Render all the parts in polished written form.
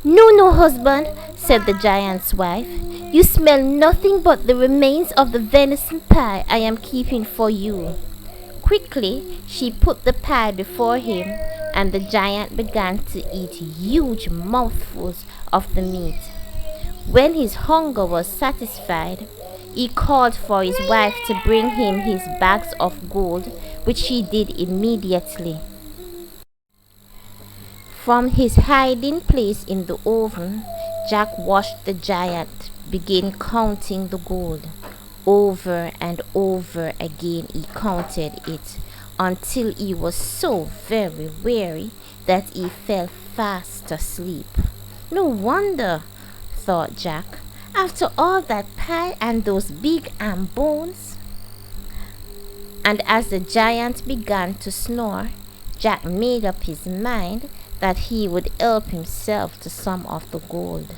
No, no, husband, said the giant's wife. You smell nothing but the remains of the venison pie I am keeping for you. Quickly, she put the pie before him, and the giant began to eat huge mouthfuls of the meat. When his hunger was satisfied, he called for his wife to bring him his bags of gold, which she did immediately. From his hiding place in the oven, Jack watched the giant begin counting the gold. Over and over again he counted it until he was so very weary that he fell fast asleep. No wonder, thought Jack, after all that pie and those big ham bones. And as the giant began to snore, Jack made up his mind that he would help himself to some of the gold.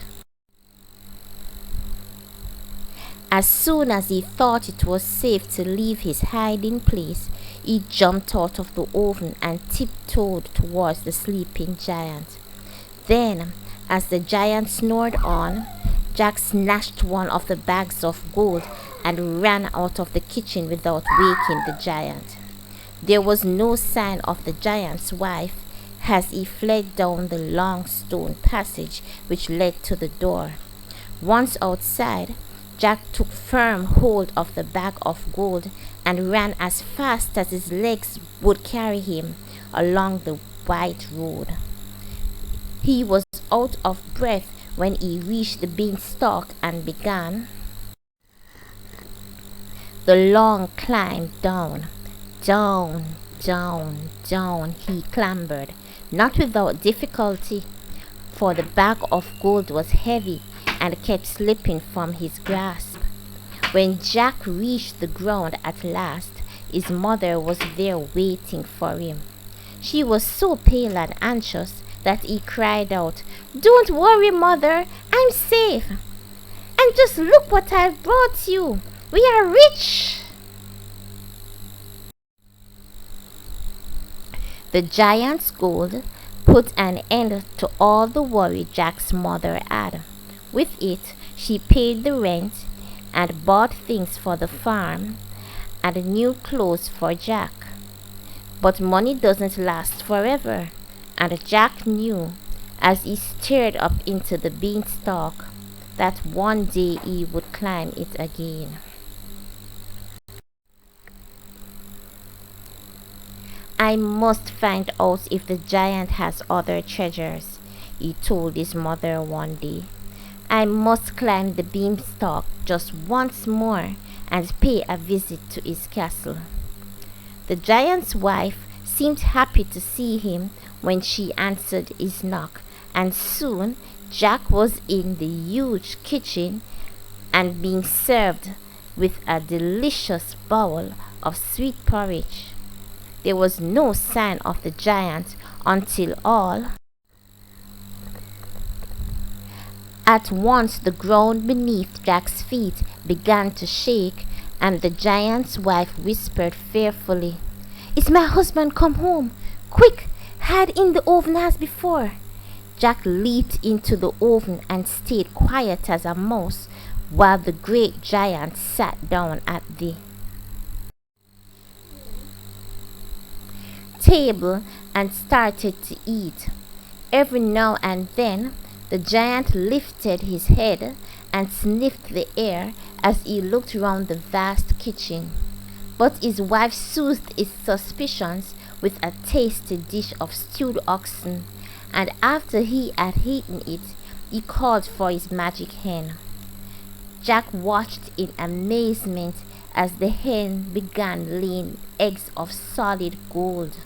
As soon as he thought it was safe to leave his hiding place, he jumped out of the oven and tiptoed towards the sleeping giant. Then, as the giant snored on, Jack snatched one of the bags of gold and ran out of the kitchen without waking the giant. There was no sign of the giant's wife as he fled down the long stone passage which led to the door. Once outside, Jack took firm hold of the bag of gold and ran as fast as his legs would carry him along the white road. He was out of breath when he reached the beanstalk and began the long climb down. Down, down, down he clambered, not without difficulty, for the bag of gold was heavy and kept slipping from his grasp. When Jack reached the ground at last, his mother was there waiting for him. She was so pale and anxious that he cried out, "Don't worry, mother, I'm safe. And just look what I've brought you. We are rich." The giant's gold put an end to all the worry Jack's mother had. With it, she paid the rent and bought things for the farm and new clothes for Jack. But money doesn't last forever, and Jack knew as he stared up into the beanstalk that one day he would climb it again. "I must find out if the giant has other treasures," he told his mother one day. "I must climb the beanstalk just once more and pay a visit to his castle." The giant's wife seemed happy to see him when she answered his knock, and soon Jack was in the huge kitchen and being served with a delicious bowl of sweet porridge. There was no sign of the giant until all at once the ground beneath Jack's feet began to shake, and the giant's wife whispered fearfully, "Is my husband come home? Quick, hide in the oven as before." Jack leaped into the oven and stayed quiet as a mouse while the great giant sat down at the table and started to eat. Every now and then the giant lifted his head and sniffed the air as he looked round the vast kitchen. But his wife soothed his suspicions with a tasty dish of stewed oxen, and after he had eaten it, he called for his magic hen. Jack watched in amazement as the hen began laying eggs of solid gold.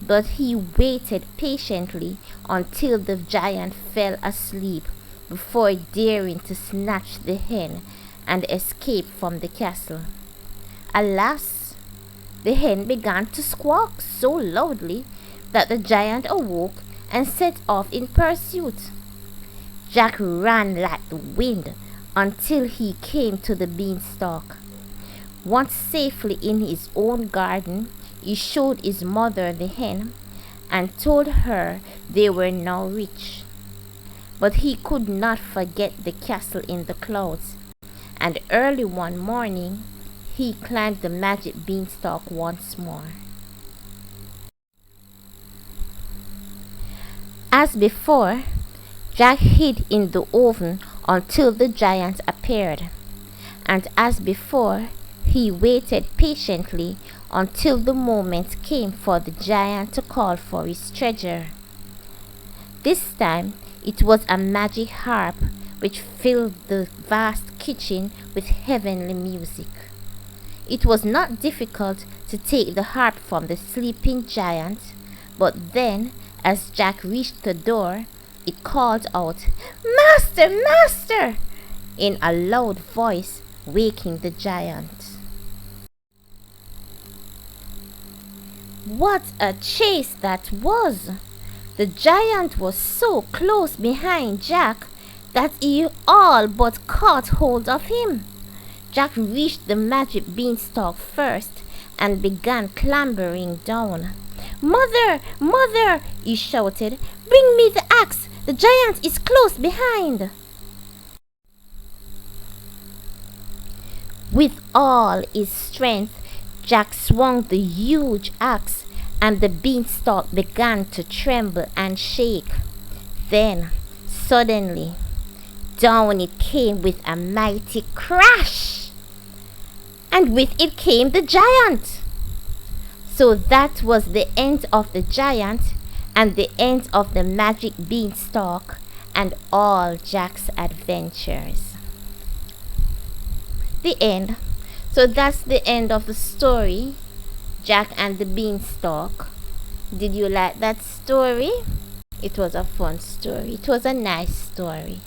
But he waited patiently until the giant fell asleep before daring to snatch the hen and escape from the castle. Alas, the hen began to squawk so loudly that the giant awoke and set off in pursuit. Jack ran like the wind until he came to the beanstalk. Once safely in his own garden, he showed his mother the hen, and told her they were now rich. But he could not forget the castle in the clouds, and early one morning he climbed the magic beanstalk once more. As before, Jack hid in the oven until the giant appeared, and as before, he waited patiently until the moment came for the giant to call for his treasure. This time, it was a magic harp which filled the vast kitchen with heavenly music. It was not difficult to take the harp from the sleeping giant, but then, as Jack reached the door, it called out, "Master, master!" in a loud voice, waking the giant. What a chase that was! The giant was so close behind Jack that he all but caught hold of him. Jack reached the magic beanstalk first and began clambering down. "Mother, mother!" he shouted. "Bring me the axe! The giant is close behind!" With all his strength, Jack swung the huge axe, and the beanstalk began to tremble and shake. Then, suddenly, down it came with a mighty crash, and with it came the giant. So that was the end of the giant, and the end of the magic beanstalk, and all Jack's adventures. The end. So that's the end of the story, Jack and the Beanstalk. Did you like that story? It was a fun story. It was a nice story.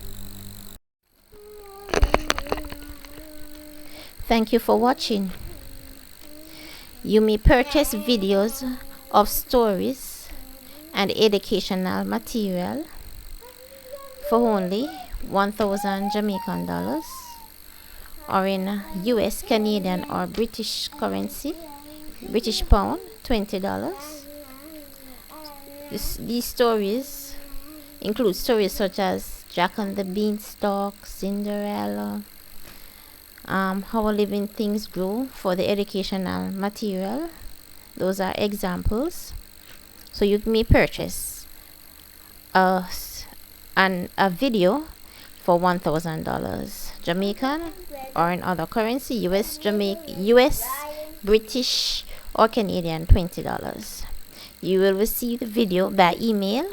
Thank you for watching. You may purchase videos of stories and educational material for only 1,000 Jamaican dollars, or in US, Canadian, or British currency, British pound, $20. These stories include stories such as Jack and the Beanstalk, Cinderella, How Living Things Grow for the educational material. Those are examples. So you may purchase a video for $1,000 Jamaican, or in other currency, US, British, or Canadian, $20. You will receive the video by email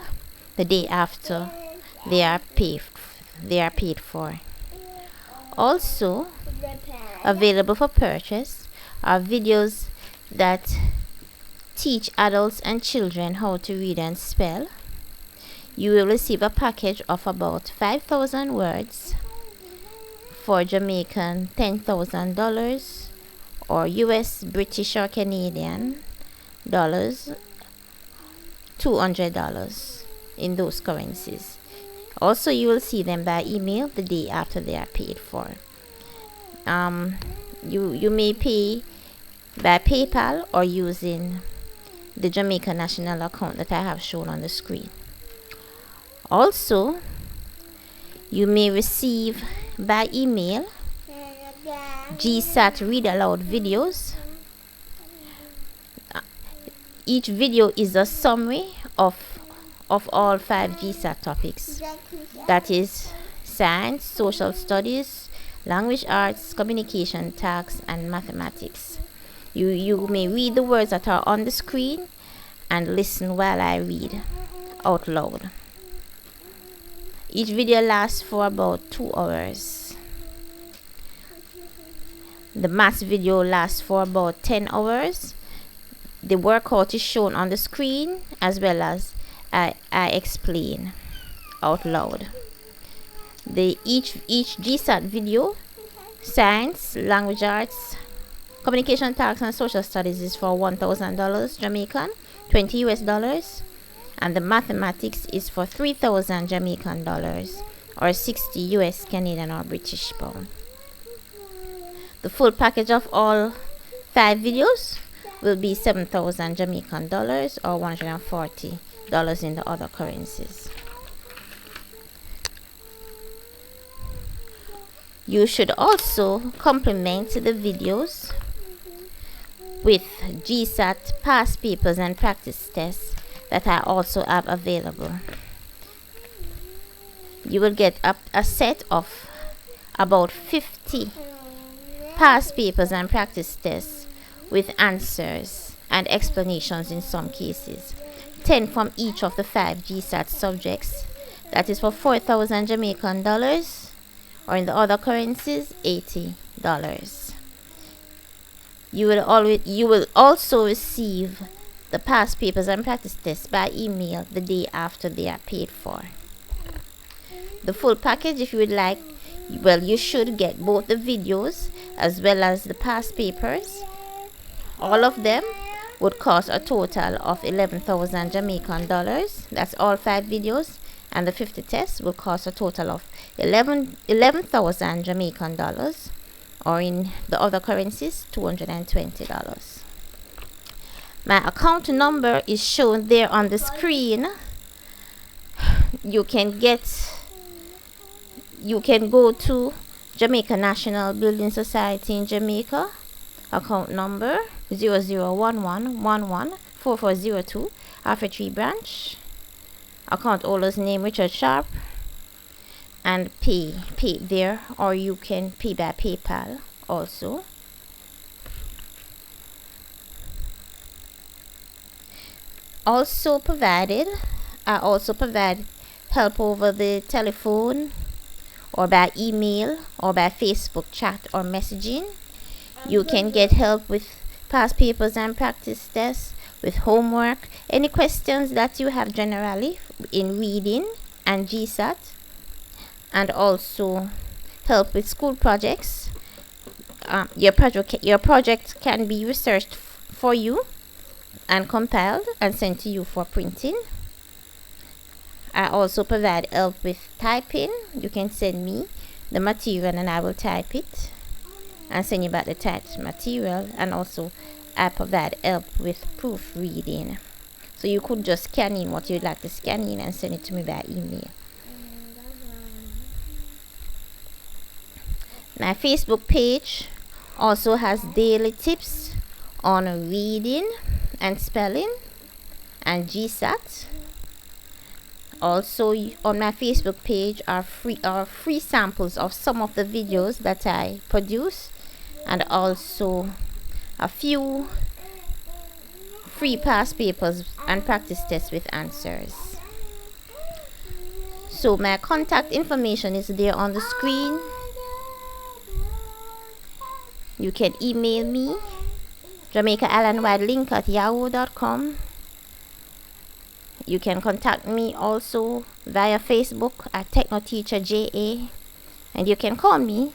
the day after they are paid for. Also available for purchase are videos that teach adults and children how to read and spell. You will receive a package of about 5,000 words for Jamaican $10,000, or US, British, or Canadian dollars $200 in those currencies. Also, you will see them by email the day after they are paid for. You may pay by PayPal or using the Jamaica National account that I have shown on the screen. Also, you may receive by email GSAT read aloud videos. Each video is a summary of all 5 GSAT topics. That is science, social studies, language arts, communication, tax, and mathematics. You may read the words that are on the screen and listen while I read out loud. Each video lasts for about 2 hours. The maths video lasts for about 10 hours. The workout is shown on the screen, as well as I explain out loud. Each GSAT video, science, language arts, communication, tax, and social studies, is for $1,000 Jamaican, $20 US, and the mathematics is for 3,000 Jamaican dollars, or 60 US, Canadian, or British pound. The full package of all 5 videos will be 7,000 Jamaican dollars, or 140 dollars in the other currencies. You should also complement the videos with GSAT past papers and practice tests that I also have available. You will get a set of about 50 past papers and practice tests with answers and explanations in some cases. 10 from each of the 5 GSAT subjects. That is for 4,000 Jamaican dollars, or in the other currencies, $80. You will also receive the past papers and practice tests by email the day after they are paid for. The full package, if you would like, well, you should get both the videos as well as the past papers. All of them would cost a total of 11,000 Jamaican dollars. That's all 5 videos, and the 50 tests will cost a total of 11,000 Jamaican dollars, or in the other currencies, $220. My account number is shown there on the screen. You can go to Jamaica National Building Society in Jamaica, account number 0011114402, Alpha Tree Branch. Account holder's name Richard Sharp, and pay there, or you can pay by PayPal also. I also provide help over the telephone, or by email, or by Facebook chat or messaging. You can get help with past papers and practice tests, with homework, any questions that you have generally in reading and GSAT, and also help with school projects. Your project can be researched for you and compiled and sent to you for printing. I also provide help with typing. You can send me the material and I will type it and send you back the typed material, and also I provide help with proofreading. So you could just scan in what you'd like to scan in and send it to me by email. My Facebook page also has daily tips on reading and spelling and GSAT. Also on my Facebook page are free samples of some of the videos that I produce, and also a few free past papers and practice tests with answers. So my contact information is there on the screen. You can email me, jamaicaislandwidelink@yahoo.com. You can contact me also via Facebook at TechnoTeacherJA, and you can call me.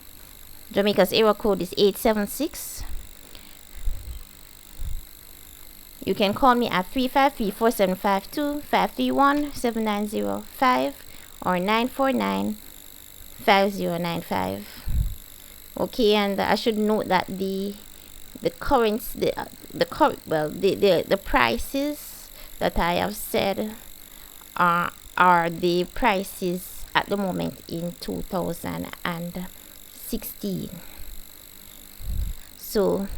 Jamaica's area code is 876. You can call me at 353-4752-531-7905 or 949-5095. Okay, and I should note that the prices that I have said are the prices at the moment in 2016. So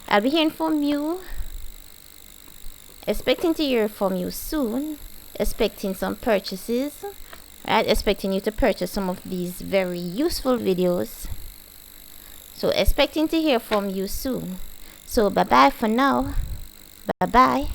I'll be hearing from you, expecting to hear from you soon, expecting some purchases, right? Expecting you to purchase some of these very useful videos. So expecting to hear from you soon. So bye bye for now. Bye bye.